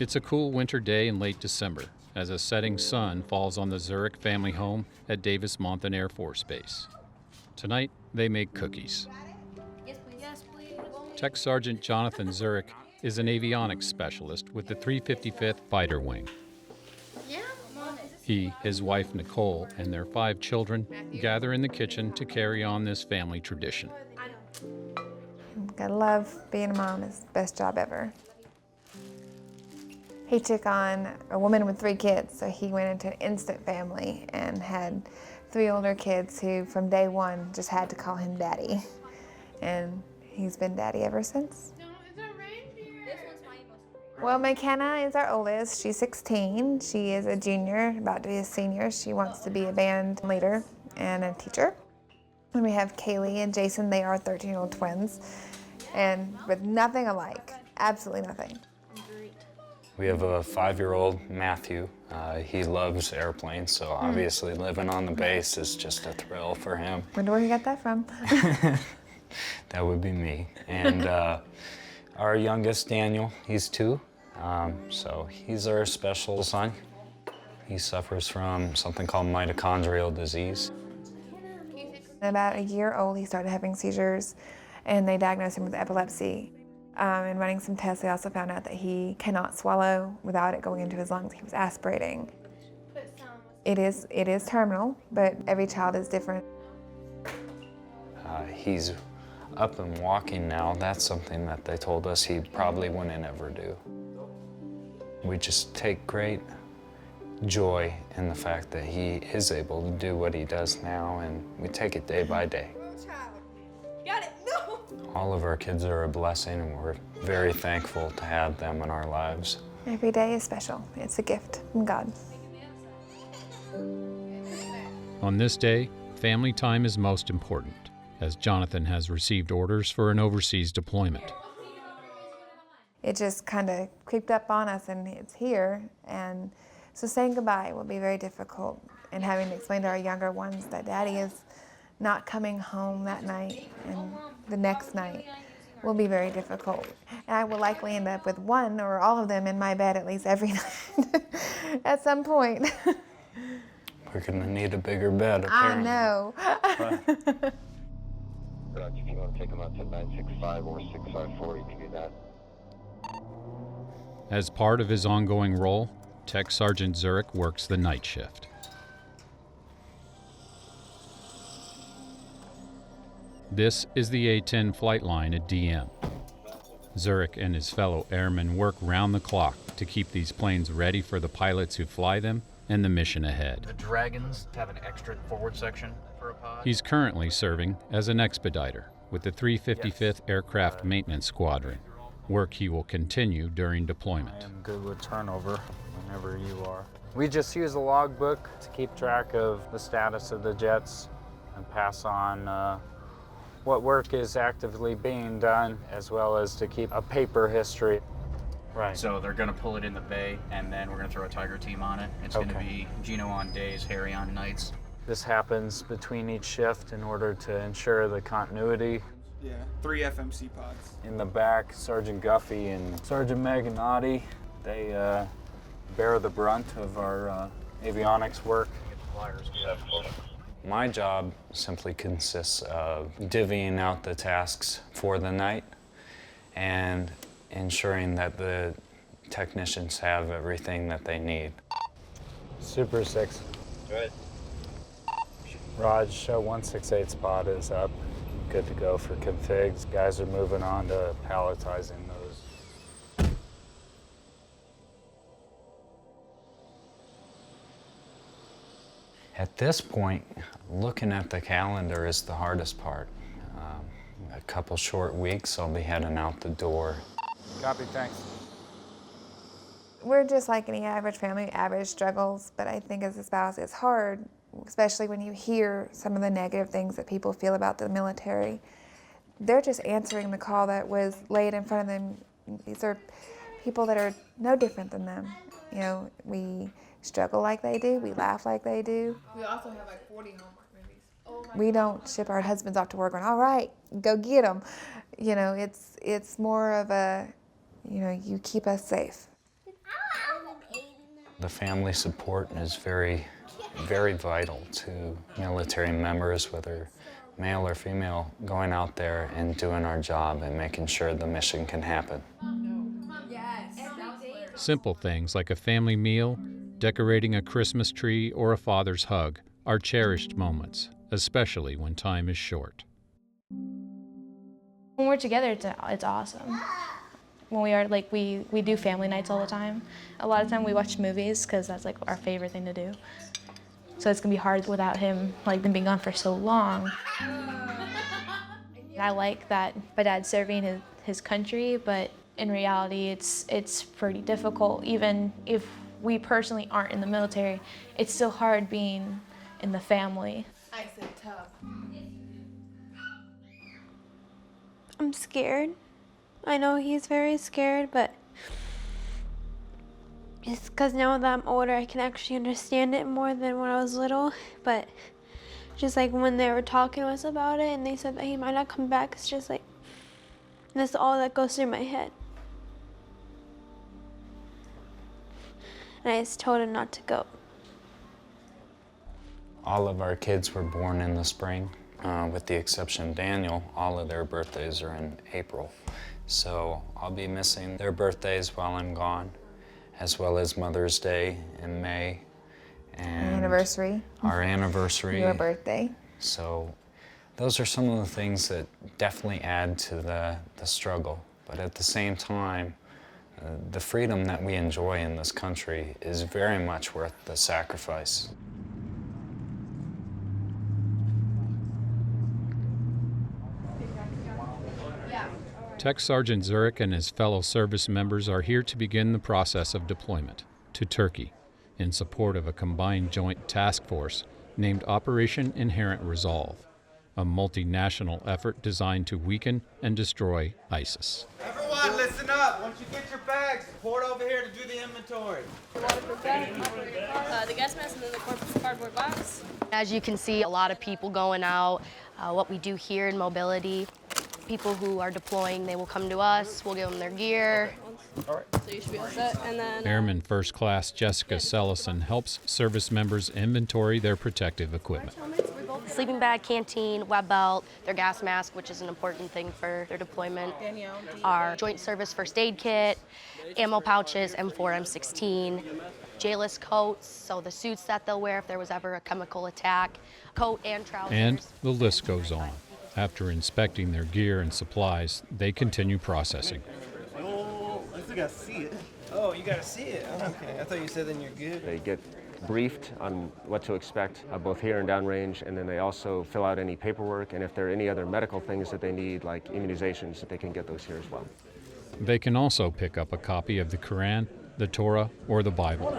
It's a cool winter day in late December as a setting sun falls on the Zurich family home at Davis-Monthan Air Force Base. Tonight, they make cookies. Yes, please. Tech Sergeant Jonathan Zurich is an avionics specialist with the 355th Fighter Wing. He, his wife Nicole, and their 5 children gather in the kitchen to carry on this family tradition. I love being a mom. It's the best job ever. He took on a woman with 3 kids, so he went into an instant family and had 3 older kids who, from day one, just had to call him daddy. And he's been daddy ever since. Well, McKenna is our oldest. She's 16. She is a junior, about to be a senior. She wants to be a band leader and a teacher. And we have Kaylee and Jason. They are 13-year-old twins, and with nothing alike, absolutely nothing. We have a 5-year-old, Matthew. He loves airplanes, so obviously living on the base is just a thrill for him. Wonder where he got that from. That would be me. And our youngest, Daniel, he's 2. So he's our special son. He suffers from something called mitochondrial disease. About a year old, he started having seizures, and they diagnosed him with epilepsy. And running some tests, they also found out that he cannot swallow without it going into his lungs. He was aspirating. It is terminal, but every child is different. He's up and walking now. That's something that they told us he probably wouldn't ever do. We just take great joy in the fact that he is able to do what he does now, and we take it day by day. Got it. No. All of our kids are a blessing, and we're very thankful to have them in our lives. Every day is special. It's a gift from God. On this day, family time is most important, as Jonathan has received orders for an overseas deployment. It just kind of creeped up on us, and it's here. And so saying goodbye will be very difficult, and having to explain to our younger ones that Daddy is not coming home that night and the next night will be very difficult. And I will likely end up with one or all of them in my bed at least every night at some point. We're gonna need a bigger bed, apparently. I know. If you want to take them out to 965 or 654, you can do that. As part of his ongoing role, Tech Sergeant Zurich works the night shift. This is the A-10 flight line at DM. Zurich and his fellow airmen work round the clock to keep these planes ready for the pilots who fly them and the mission ahead. The Dragons have an extra forward section for a pod. He's currently serving as an expediter with the 355th Aircraft Maintenance Squadron, work he will continue during deployment. I am good with turnover whenever you are. We just use a logbook to keep track of the status of the jets and pass on what work is actively being done, as well as to keep a paper history. Right. So they're going to pull it in the bay, and then we're going to throw a Tiger team on it. It's going to be Gino on days, Harry on nights. This happens between each shift in order to ensure the continuity. Yeah, 3 FMC pods. In the back, Sergeant Guffey and Sergeant Magnati, they bear the brunt of our avionics work. My job simply consists of divvying out the tasks for the night and ensuring that the technicians have everything that they need. Super 6. Good. Raj, show 168 spot is up. Good to go for configs. Guys are moving on to palletizing those. At this point, looking at the calendar is the hardest part. A couple short weeks, I'll be heading out the door. Copy, thanks. We're just like any average family, average struggles, but I think as a spouse it's hard, especially when you hear some of the negative things that people feel about the military. They're just answering the call that was laid in front of them. These are people that are no different than them. You know, we struggle like they do, we laugh like they do. We also have like 40 homework movies. We don't ship our husbands off to work going, all right, go get them. You know, it's more of a, you know, you keep us safe. The family support is very, very vital to military members, whether male or female, going out there and doing our job and making sure the mission can happen. Simple things like a family meal, decorating a Christmas tree, or a father's hug are cherished moments, especially when time is short. When we're together, it's awesome. When we are we do family nights all the time. A lot of time we watch movies because that's like our favorite thing to do. So it's gonna be hard without him, like them being gone for so long. I like that my dad's serving his country, but in reality, it's pretty difficult. Even if we personally aren't in the military, it's still hard being in the family. I said tough. I'm scared. I know he's very scared, but it's because now that I'm older, I can actually understand it more than when I was little. But just like when they were talking to us about it and they said that he might not come back, it's just like, that's all that goes through my head. And I just told him not to go. All of our kids were born in the spring, with the exception of Daniel. All of their birthdays are in April. So I'll be missing their birthdays while I'm gone, as well as Mother's Day in May. And Anniversary. our anniversary. Your birthday. So those are some of the things that definitely add to the struggle. But at the same time, the freedom that we enjoy in this country is very much worth the sacrifice. Tech Sergeant Zurich and his fellow service members are here to begin the process of deployment to Turkey in support of a combined joint task force named Operation Inherent Resolve, a multinational effort designed to weaken and destroy ISIS. Everyone, listen up. Once you get your bags, report over here to do the inventory. The gas mask and then the cardboard box. As you can see, a lot of people going out. What we do here in mobility, people who are deploying, they will come to us, we'll give them their gear. All right. So you should be all set. And then Airman First Class Jessica Sellison helps service members inventory their protective equipment. Sleeping bag, canteen, web belt, their gas mask, which is an important thing for their deployment. Our joint service first aid kit, ammo pouches, M4, M16, J-list coats, so the suits that they'll wear if there was ever a chemical attack, coat and trousers. And the list goes on. After inspecting their gear and supplies, they continue processing. Oh, I still gotta see it. Oh, you gotta see it. Okay, I thought you said then you're good. They get briefed on what to expect, both here and downrange, and then they also fill out any paperwork, and if there are any other medical things that they need, like immunizations, that they can get those here as well. They can also pick up a copy of the Quran, the Torah, or the Bible.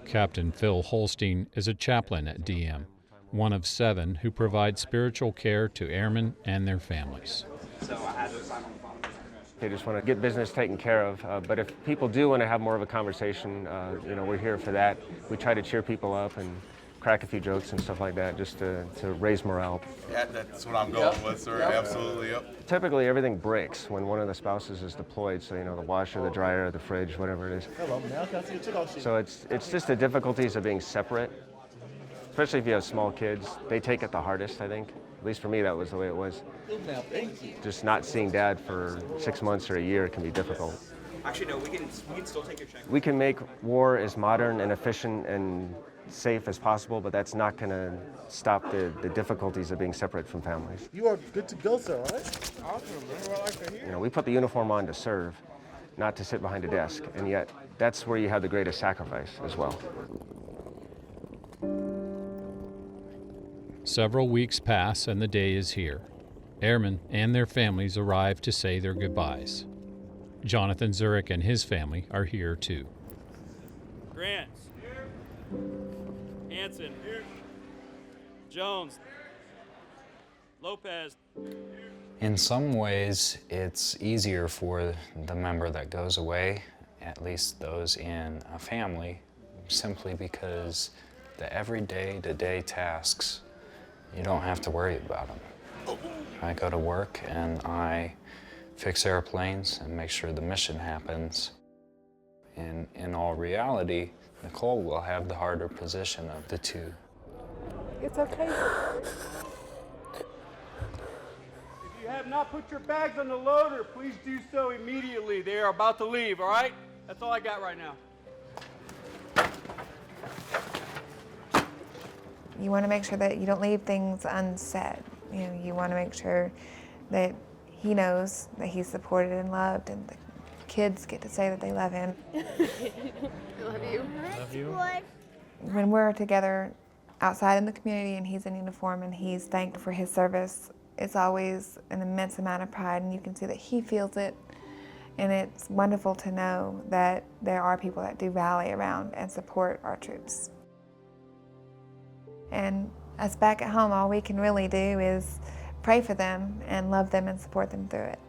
Captain Phil Holstein is a chaplain at DM, one of 7 who provide spiritual care to airmen and their families. They just want to get business taken care of, but if people do want to have more of a conversation, we're here for that. We try to cheer people up and crack a few jokes and stuff like that, just to raise morale. Yeah, that's what I'm going with, sir. Absolutely, yep. Typically, everything breaks when one of the spouses is deployed, so, the washer, the dryer, the fridge, whatever it is. Hello, man. Can I see your check-out sheet? So it's just the difficulties of being separate, especially if you have small kids. They take it the hardest, I think. At least for me, that was the way it was. Just not seeing Dad for 6 months or a year can be difficult. Actually, no, we can still take your check. We can make war as modern and efficient and safe as possible, but that's not going to stop the difficulties of being separate from families. You are good to go, sir, all right? Awesome, man. Well, I like to hear. We put the uniform on to serve, not to sit behind a desk, and yet that's where you have the greatest sacrifice as well. Several weeks pass and the day is here. Airmen and their families arrive to say their goodbyes. Jonathan Zurich and his family are here too. Grant. Here. Hanson. Here. Jones. Lopez. In some ways, it's easier for the member that goes away, at least those in a family, simply because the everyday to day tasks, you don't have to worry about them. I go to work and I fix airplanes and make sure the mission happens. In all reality, Nicole will have the harder position of the two. It's okay. If you have not put your bags on the loader, please do so immediately. They are about to leave, all right? That's all I got right now. You want to make sure that you don't leave things unsaid. You know, you want to make sure that he knows that he's supported and loved, and the kids get to say that they love him. Love you. Love you. When we're together outside in the community and he's in uniform and he's thanked for his service, it's always an immense amount of pride, and you can see that he feels it. And it's wonderful to know that there are people that do rally around and support our troops. And us back at home, all we can really do is pray for them and love them and support them through it.